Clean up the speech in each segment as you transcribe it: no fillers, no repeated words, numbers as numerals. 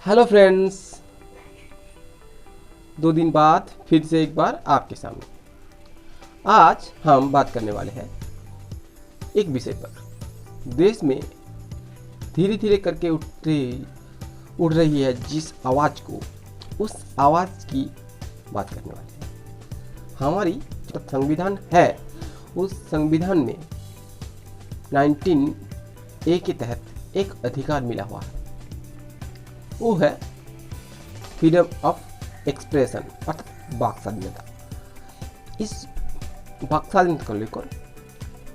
Hello friends, 2 दिन बाद फिर से एक बार आपके सामने। आज हम बात करने वाले हैं एक विषय पर। देश में धीरे धीरे करके उड़ रही है जिस आवाज़ को, उस आवाज़ की बात करने वाले हैं। हमारी जो संविधान है, उस संविधान में 19A के तहत एक अधिकार मिला हुआ है, वो है फ्रीडम ऑफ एक्सप्रेशन अर्थात वाक स्वाधीनता। इस वाक स्वाधीनता को लेकर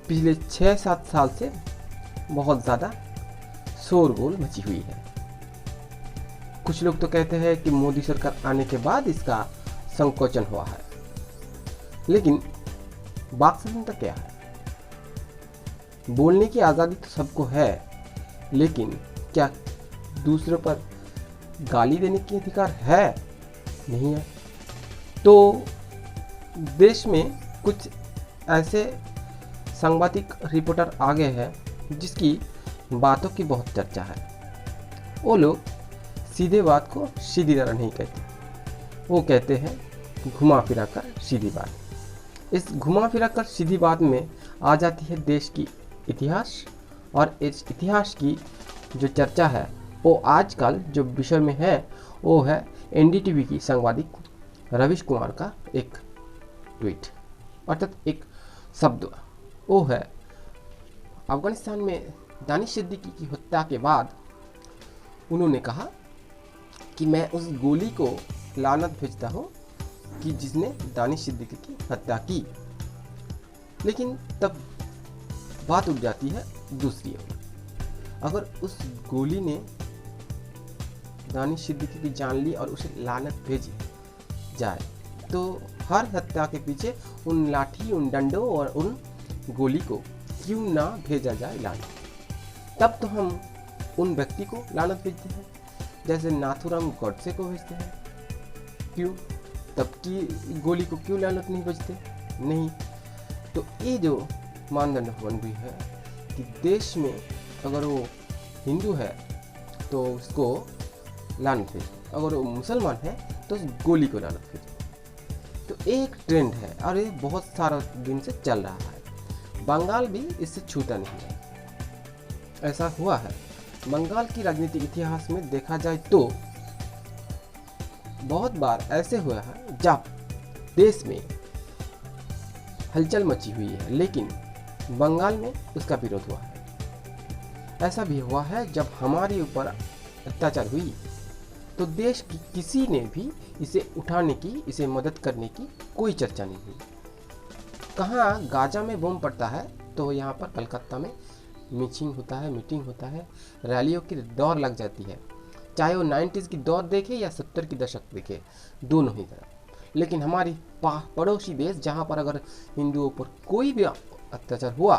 पिछले 6-7 साल से बहुत ज़्यादा शोरगुल मची हुई है। कुछ लोग तो कहते हैं कि मोदी सरकार आने के बाद इसका संकोचन हुआ है, लेकिन वाक स्वाधीनता क्या है? बोलने की आज़ादी तो सबको है, लेकिन क्या दूसरों पर गाली देने की अधिकार है? नहीं है। तो देश में कुछ ऐसे सांबादिक रिपोर्टर आ गए हैं जिसकी बातों की बहुत चर्चा है। वो लोग सीधे बात को सीधी तरह नहीं कहते, वो कहते हैं घुमा फिरा कर सीधी बात। इस घुमा फिरा कर सीधी बात में आ जाती है देश की इतिहास, और इस इतिहास की जो चर्चा है वो आजकल जो विषय में है वो है एनडीटीवी की सांबादिक रवीश कुमार का एक ट्वीट अर्थात एक शब्द। वो है अफगानिस्तान में दानिश सिद्दीकी की हत्या के बाद उन्होंने कहा कि मैं उस गोली को लानत भेजता हूँ कि जिसने दानिश सिद्दीकी की हत्या की। लेकिन तब बात उठ जाती है दूसरी ओर। अगर उस गोली ने दानिश सिद्दीकी की जान ली और उसे लानत भेजी जाए, तो हर हत्या के पीछे उन लाठी, उन डंडों और उन गोली को क्यों ना भेजा जाए लानत? तब तो हम उन व्यक्ति को लानत भेजते हैं जैसे नाथूराम गोडसे को भेजते हैं। क्यों? तब की गोली को क्यों लानत नहीं भेजते? नहीं। तो ये जो मानदंड बन गई है कि देश में अगर वो हिंदू है तो उसको लानत भेजे, अगर वो मुसलमान है तो उस गोली को लानत भेजे। तो एक ट्रेंड है और ये बहुत सारा दिन से चल रहा है। बंगाल भी इससे छूटा नहीं है। ऐसा हुआ है, बंगाल की राजनीतिक इतिहास में देखा जाए तो बहुत बार ऐसे हुआ है जब देश में हलचल मची हुई है, लेकिन बंगाल में उसका विरोध हुआ है। ऐसा भी हुआ है जब हमारे ऊपर अत्याचार हुई तो देश की किसी ने भी इसे उठाने की, इसे मदद करने की कोई चर्चा नहीं हुई। कहाँ गाजा में बम पड़ता है तो यहाँ पर कलकत्ता में मीटिंग होता है, रैलियों की दौड़ लग जाती है, चाहे वो 90s की दौर देखे या 70 की दशक देखे, दोनों ही तरफ। लेकिन हमारी पड़ोसी देश जहाँ पर अगर हिंदुओं पर कोई भी अत्याचार हुआ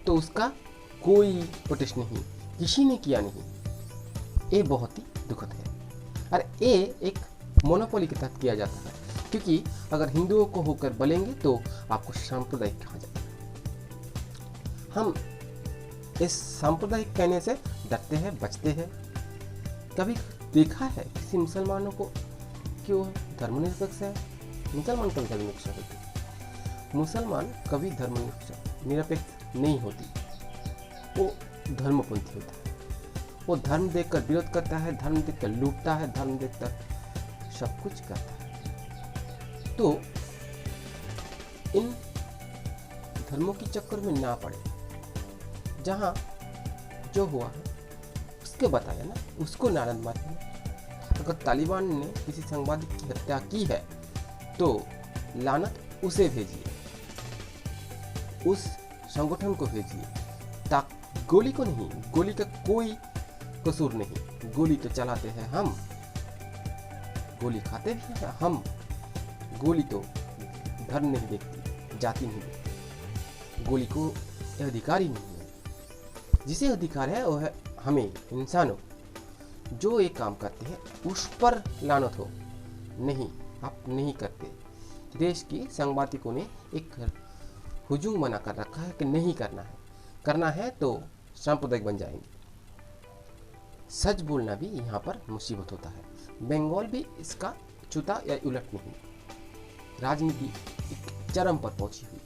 तो उसका कोई प्रोटेस्ट नहीं, किसी ने किया नहीं। ये बहुत ही दुखद है और ये एक मोनोपोली के तहत किया जाता है, क्योंकि अगर हिंदुओं को होकर बोलेंगे तो आपको सांप्रदायिक कहा जाएगा। हम इस सांप्रदायिक कहने से डरते हैं, बचते हैं। कभी देखा है किसी मुसलमानों को क्यों धर्मनिरपेक्ष है? मुसलमान कभी धर्मनिरपेक्ष होती, मुसलमान कभी धर्मनिरपेक्ष नहीं होती, वो धर्मपंथी होता है। वो धर्म देखकर विरोध करता है, धर्म देखकर लूटता है, धर्म देखकर सब कुछ करता है। तो इन धर्मों की चक्कर में ना पड़े। जहाँ जो हुआ है उसके बताया ना, उसको नारद माते हैं। अगर तालिबान ने किसी सांबादिक की हत्या की है तो लानत उसे भेजिए, उस संगठन को भेजिए, ताकि गोली को नहीं, गोली का कोई कसूर नहीं। गोली तो चलाते हैं हम, गोली खाते भी हैं हम। गोली तो धर्म नहीं देखती, जाति नहीं देखती। गोली को अधिकार ही नहीं है। जिसे अधिकार है वो है हमें, इंसानों। जो ये काम करते हैं उस पर लानत हो। नहीं, आप नहीं करते। देश की सांबादिकों ने एक हुजूम बना कर रखा है कि नहीं करना है, करना है तो सांप्रदायिक बन जाएंगे। सच बोलना भी यहाँ पर मुसीबत होता है। बंगाल भी इसका छूता या उलट नहीं। राजनीति एक चरम पर पहुंची हुई,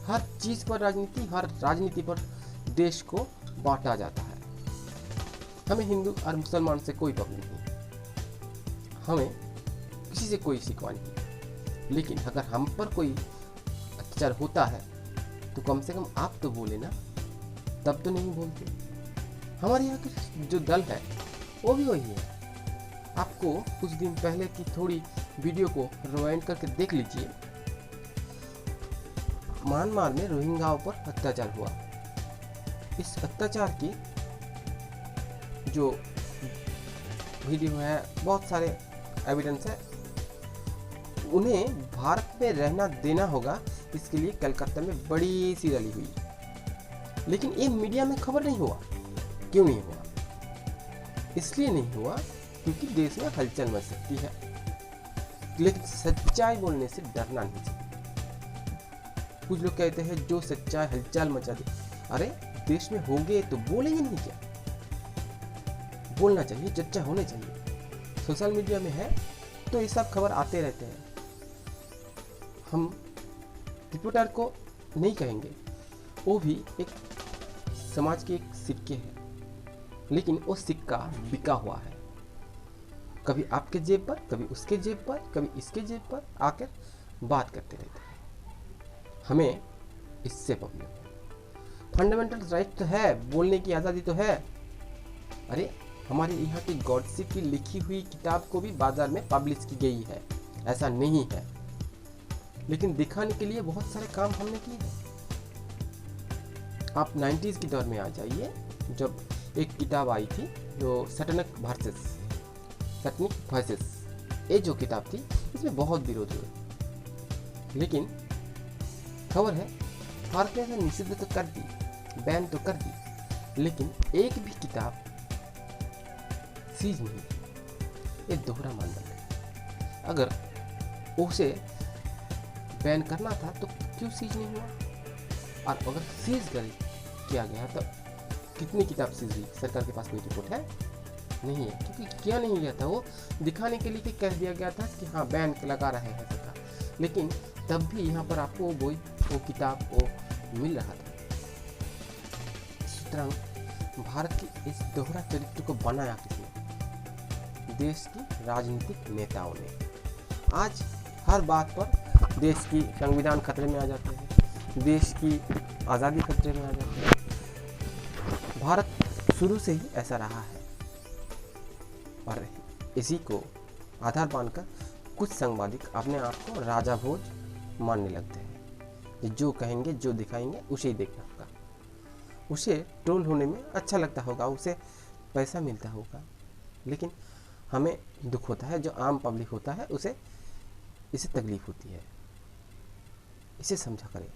हर चीज पर राजनीति, हर राजनीति पर देश को बांटा जाता है। हमें हिंदू और मुसलमान से कोई प्रॉब्लम नहीं, हमें किसी से कोई शिकवा नहीं, लेकिन अगर हम पर कोई अत्याचार होता है तो कम से कम आप तो बोले ना, तब तो नहीं बोलते। हमारे यहाँ के जो दल है वो भी वही है। आपको कुछ दिन पहले की थोड़ी वीडियो को रिवाइंड करके देख लीजिए। म्यांमार में रोहिंग्याओं पर अत्याचार हुआ। इस अत्याचार की जो वीडियो है, बहुत सारे एविडेंस है। उन्हें भारत में रहना देना होगा, इसके लिए कलकत्ता में बड़ी सी रैली हुई, लेकिन ये मीडिया में खबर नहीं हुआ। क्यों नहीं हुआ? इसलिए नहीं हुआ क्योंकि देश में हलचल मच सकती है, लेकिन सच्चाई बोलने से डरना नहीं चाहिए। कुछ लोग कहते हैं जो सच्चाई हलचल मचा दे, अरे देश में होंगे तो बोलेंगे नहीं क्या? बोलना चाहिए, चर्चा होने चाहिए। सोशल मीडिया में है तो ये सब खबर आते रहते हैं। हम रिपोर्टर को नहीं कहेंगे, वो भी एक समाज के एक सिक्के है, लेकिन वो सिक्का बिका हुआ है। कभी आपके जेब पर, कभी उसके जेब पर, कभी इसके जेब पर आकर बात करते रहते हैं। हमें इससे प्रॉब्लम है। फंडामेंटल राइट तो है, बोलने की आज़ादी तो है। अरे हमारे यहाँ की गॉडसे की लिखी हुई किताब को भी बाजार में पब्लिश की गई है, ऐसा नहीं है, लेकिन दिखाने के लिए बहुत सारे काम हमने किए हैं। आप 90s के दौर में आ जाइए, जब एक किताब आई थी जो सैटेनिक वर्सेस, ये जो किताब थी इसमें बहुत विरोध हुए, लेकिन खबर है भारत ने इसे निषिद्ध तो कर दी, बैन तो कर दी, लेकिन एक भी किताब सीज नहीं। ये दोहरा मानदंड है। अगर उसे बैन करना था तो क्यों सीज नहीं हुआ? और अगर सीज किया गया तो कितनी किताब सीज हुई? सरकार के पास कोई रिपोर्ट है? नहीं है, क्योंकि किया नहीं गया था। वो दिखाने के लिए कह दिया गया था कि हाँ बैन लगा रहे हैं सरकार, लेकिन तब भी यहाँ पर आपको वो किताब को मिल रहा था। सुतरां भारत की इस दोहरा चरित्र को बनाया किसने? देश की राजनीतिक नेताओं ने। आज हर बात पर देश की संविधान खतरे में आ जाते हैं, देश की आज़ादी खतरे में आ जाती है। भारत शुरू से ही ऐसा रहा है, और इसी को आधार मानकर कुछ सांबादिक अपने आप को राजा भोज मानने लगते हैं कि जो कहेंगे, जो दिखाएंगे उसे ही देखना होगा। उसे ट्रोल होने में अच्छा लगता होगा, उसे पैसा मिलता होगा, लेकिन हमें दुख होता है, जो आम पब्लिक होता है उसे इसे तकलीफ होती है। इसे समझा करें।